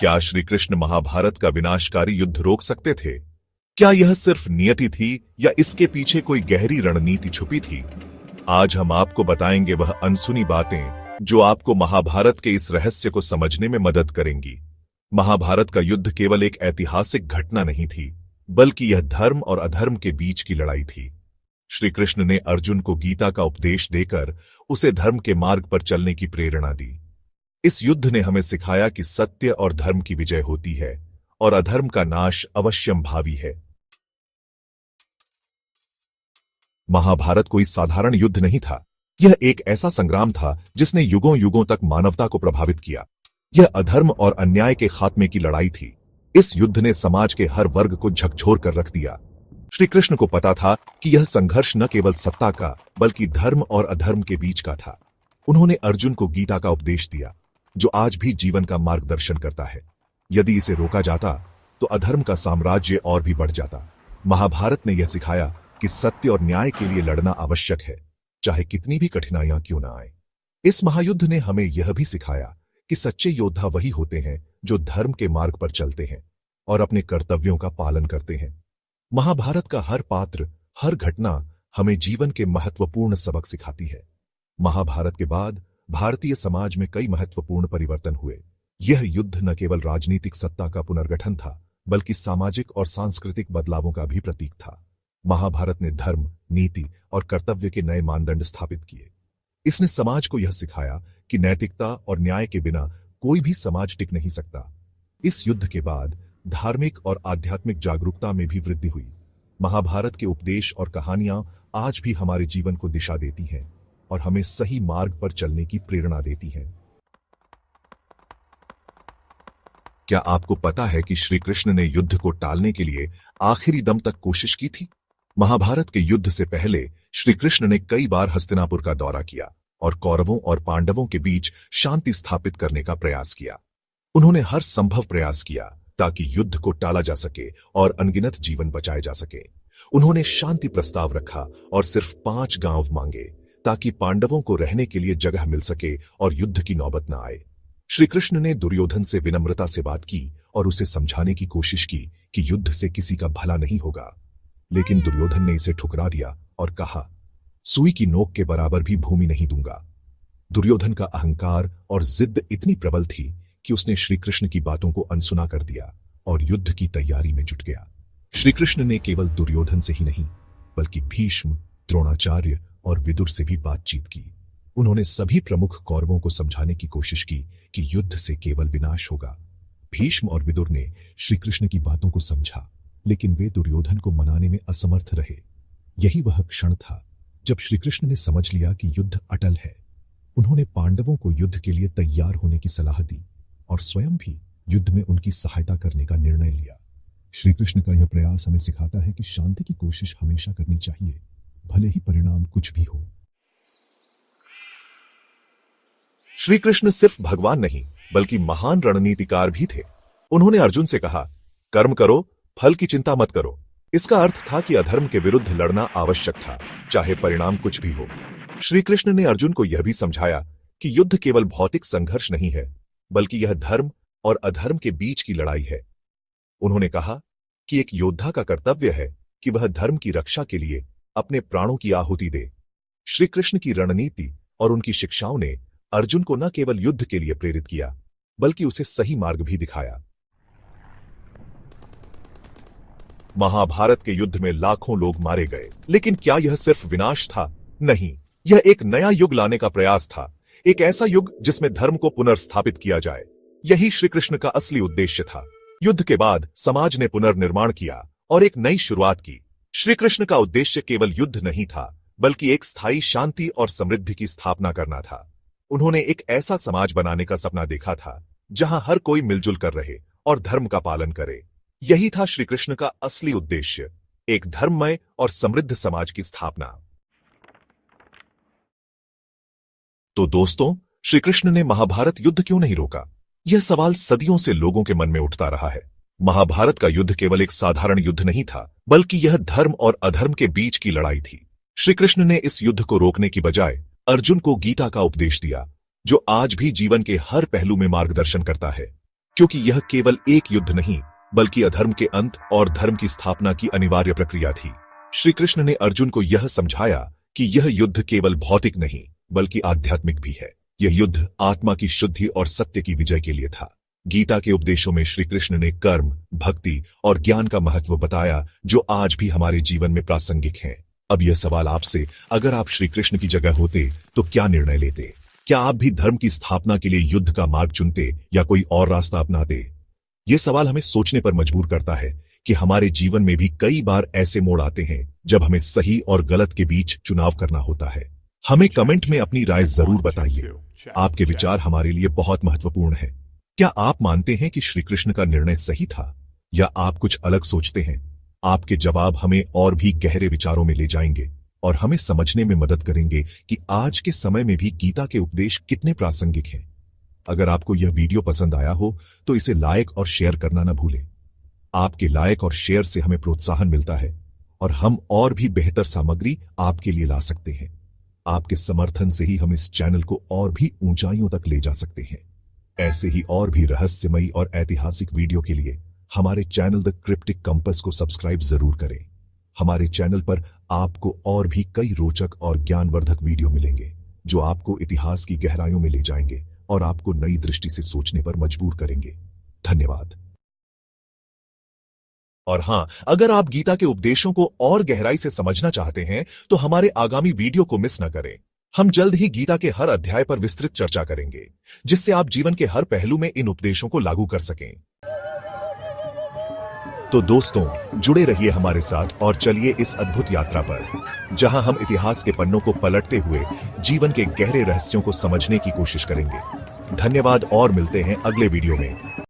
क्या श्री कृष्ण महाभारत का विनाशकारी युद्ध रोक सकते थे? क्या यह सिर्फ नियति थी या इसके पीछे कोई गहरी रणनीति छुपी थी? आज हम आपको बताएंगे वह अनसुनी बातें जो आपको महाभारत के इस रहस्य को समझने में मदद करेंगी। महाभारत का युद्ध केवल एक ऐतिहासिक घटना नहीं थी, बल्कि यह धर्म और अधर्म के बीच की लड़ाई थी। श्री कृष्ण ने अर्जुन को गीता का उपदेश देकर उसे धर्म के मार्ग पर चलने की प्रेरणा दी। इस युद्ध ने हमें सिखाया कि सत्य और धर्म की विजय होती है और अधर्म का नाश अवश्यंभावी है। महाभारत कोई साधारण युद्ध नहीं था। यह एक ऐसा संग्राम था जिसने युगों युगों तक मानवता को प्रभावित किया। यह अधर्म और अन्याय के खात्मे की लड़ाई थी। इस युद्ध ने समाज के हर वर्ग को झकझोर कर रख दिया। श्री कृष्ण को पता था कि यह संघर्ष न केवल सत्ता का बल्कि धर्म और अधर्म के बीच का था। उन्होंने अर्जुन को गीता का उपदेश दिया, जो आज भी जीवन का मार्गदर्शन करता है। यदि इसे रोका जाता तो अधर्म का साम्राज्य और भी बढ़ जाता। महाभारत ने यह सिखाया कि सत्य और न्याय के लिए लड़ना आवश्यक है, चाहे कितनी भी कठिनाइयां क्यों न आए। इस महायुद्ध ने हमें यह भी सिखाया कि सच्चे योद्धा वही होते हैं जो धर्म के मार्ग पर चलते हैं और अपने कर्तव्यों का पालन करते हैं। महाभारत का हर पात्र, हर घटना हमें जीवन के महत्वपूर्ण सबक सिखाती है। महाभारत के बाद भारतीय समाज में कई महत्वपूर्ण परिवर्तन हुए। यह युद्ध न केवल राजनीतिक सत्ता का पुनर्गठन था, बल्कि सामाजिक और सांस्कृतिक बदलावों का भी प्रतीक था। महाभारत ने धर्म, नीति और कर्तव्य के नए मानदंड स्थापित किए। इसने समाज को यह सिखाया कि नैतिकता और न्याय के बिना कोई भी समाज टिक नहीं सकता। इस युद्ध के बाद धार्मिक और आध्यात्मिक जागरूकता में भी वृद्धि हुई। महाभारत के उपदेश और कहानियां आज भी हमारे जीवन को दिशा देती हैं और हमें सही मार्ग पर चलने की प्रेरणा देती हैं। क्या आपको पता है कि श्री कृष्ण ने युद्ध को टालने के लिए आखिरी दम तक कोशिश की थी? महाभारत के युद्ध से पहले श्री कृष्ण ने कई बार हस्तिनापुर का दौरा किया और कौरवों और पांडवों के बीच शांति स्थापित करने का प्रयास किया। उन्होंने हर संभव प्रयास किया ताकि युद्ध को टाला जा सके और अनगिनत जीवन बचाए जा सके। उन्होंने शांति प्रस्ताव रखा और सिर्फ 5 गांव मांगे ताकि पांडवों को रहने के लिए जगह मिल सके और युद्ध की नौबत न आए। श्री कृष्ण ने दुर्योधन से विनम्रता से बात की और उसे समझाने की कोशिश की कि युद्ध से किसी का भला नहीं होगा, लेकिन दुर्योधन ने इसे ठुकरा दिया और कहा, सुई की नोक के बराबर भी भूमि नहीं दूंगा। दुर्योधन का अहंकार और जिद इतनी प्रबल थी कि उसने श्री कृष्ण की बातों को अनसुना कर दिया और युद्ध की तैयारी में जुट गया। श्री कृष्ण ने केवल दुर्योधन से ही नहीं, बल्कि भीष्म, द्रोणाचार्य और विदुर से भी बातचीत की। उन्होंने सभी प्रमुख कौरवों को समझाने की कोशिश की कि युद्ध से केवल विनाश होगा। भीष्म और विदुर ने श्री कृष्ण की बातों को समझा, लेकिन वे दुर्योधन को मनाने में असमर्थ रहे। यही वह क्षण था जब श्री कृष्ण ने समझ लिया कि युद्ध अटल है। उन्होंने पांडवों को युद्ध के लिए तैयार होने की सलाह दी और स्वयं भी युद्ध में उनकी सहायता करने का निर्णय लिया। श्री कृष्ण का यह प्रयास हमें सिखाता है कि शांति की कोशिश हमेशा करनी चाहिए, भले ही परिणाम कुछ भी हो। श्री कृष्ण सिर्फ भगवान नहीं, बल्कि महान रणनीतिकार भी थे। उन्होंने अर्जुन से कहा, कर्म करो, फल की चिंता मत करो। इसका अर्थ था कि अधर्म के विरुद्ध लड़ना आवश्यक था, चाहे परिणाम कुछ भी हो। श्री कृष्ण ने अर्जुन को यह भी समझाया कि युद्ध केवल भौतिक संघर्ष नहीं है, बल्कि यह धर्म और अधर्म के बीच की लड़ाई है। उन्होंने कहा कि एक योद्धा का कर्तव्य है कि वह धर्म की रक्षा के लिए अपने प्राणों की आहुति दे। श्री कृष्ण की रणनीति और उनकी शिक्षाओं ने अर्जुन को न केवल युद्ध के लिए प्रेरित किया, बल्कि उसे सही मार्ग भी दिखाया। महाभारत के युद्ध में लाखों लोग मारे गए, लेकिन क्या यह सिर्फ विनाश था? नहीं, यह एक नया युग लाने का प्रयास था। एक ऐसा युग जिसमें धर्म को पुनर्स्थापित किया जाए। यही श्री कृष्ण का असली उद्देश्य था। युद्ध के बाद समाज ने पुनर्निर्माण किया और एक नई शुरुआत की। श्री कृष्ण का उद्देश्य केवल युद्ध नहीं था, बल्कि एक स्थायी शांति और समृद्धि की स्थापना करना था। उन्होंने एक ऐसा समाज बनाने का सपना देखा था जहां हर कोई मिलजुल कर रहे और धर्म का पालन करे। यही था श्री कृष्ण का असली उद्देश्य, एक धर्ममय और समृद्ध समाज की स्थापना। तो दोस्तों, श्री कृष्ण ने महाभारत युद्ध क्यों नहीं रोका? यह सवाल सदियों से लोगों के मन में उठता रहा है। महाभारत का युद्ध केवल एक साधारण युद्ध नहीं था, बल्कि यह धर्म और अधर्म के बीच की लड़ाई थी। श्री कृष्ण ने इस युद्ध को रोकने की बजाय अर्जुन को गीता का उपदेश दिया, जो आज भी जीवन के हर पहलू में मार्गदर्शन करता है। क्योंकि यह केवल एक युद्ध नहीं बल्कि अधर्म के अंत और धर्म की स्थापना की अनिवार्य प्रक्रिया थी। श्री कृष्ण ने अर्जुन को यह समझाया कि यह युद्ध केवल भौतिक नहीं बल्कि आध्यात्मिक भी है। यह युद्ध आत्मा की शुद्धि और सत्य की विजय के लिए था। गीता के उपदेशों में श्री कृष्ण ने कर्म, भक्ति और ज्ञान का महत्व बताया जो आज भी हमारे जीवन में प्रासंगिक हैं। अब यह सवाल आपसे, अगर आप श्री कृष्ण की जगह होते तो क्या निर्णय लेते? क्या आप भी धर्म की स्थापना के लिए युद्ध का मार्ग चुनते या कोई और रास्ता अपनाते? यह सवाल हमें सोचने पर मजबूर करता है कि हमारे जीवन में भी कई बार ऐसे मोड़ आते हैं जब हमें सही और गलत के बीच चुनाव करना होता है। हमें कमेंट में अपनी राय जरूर बताइए। आपके विचार हमारे लिए बहुत महत्वपूर्ण है। क्या आप मानते हैं कि श्री कृष्ण का निर्णय सही था या आप कुछ अलग सोचते हैं? आपके जवाब हमें और भी गहरे विचारों में ले जाएंगे और हमें समझने में मदद करेंगे कि आज के समय में भी गीता के उपदेश कितने प्रासंगिक हैं। अगर आपको यह वीडियो पसंद आया हो तो इसे लाइक और शेयर करना न भूलें। आपके लाइक और शेयर से हमें प्रोत्साहन मिलता है और हम और भी बेहतर सामग्री आपके लिए ला सकते हैं। आपके समर्थन से ही हम इस चैनल को और भी ऊंचाइयों तक ले जा सकते हैं। ऐसे ही और भी रहस्यमयी और ऐतिहासिक वीडियो के लिए हमारे चैनल द क्रिप्टिक कंपस को सब्सक्राइब जरूर करें। हमारे चैनल पर आपको और भी कई रोचक और ज्ञानवर्धक वीडियो मिलेंगे जो आपको इतिहास की गहराइयों में ले जाएंगे और आपको नई दृष्टि से सोचने पर मजबूर करेंगे। धन्यवाद। और हां, अगर आप गीता के उपदेशों को और गहराई से समझना चाहते हैं तो हमारे आगामी वीडियो को मिस न करें। हम जल्द ही गीता के हर अध्याय पर विस्तृत चर्चा करेंगे जिससे आप जीवन के हर पहलू में इन उपदेशों को लागू कर सकें। तो दोस्तों, जुड़े रहिए हमारे साथ और चलिए इस अद्भुत यात्रा पर जहां हम इतिहास के पन्नों को पलटते हुए जीवन के गहरे रहस्यों को समझने की कोशिश करेंगे। धन्यवाद और मिलते हैं अगले वीडियो में।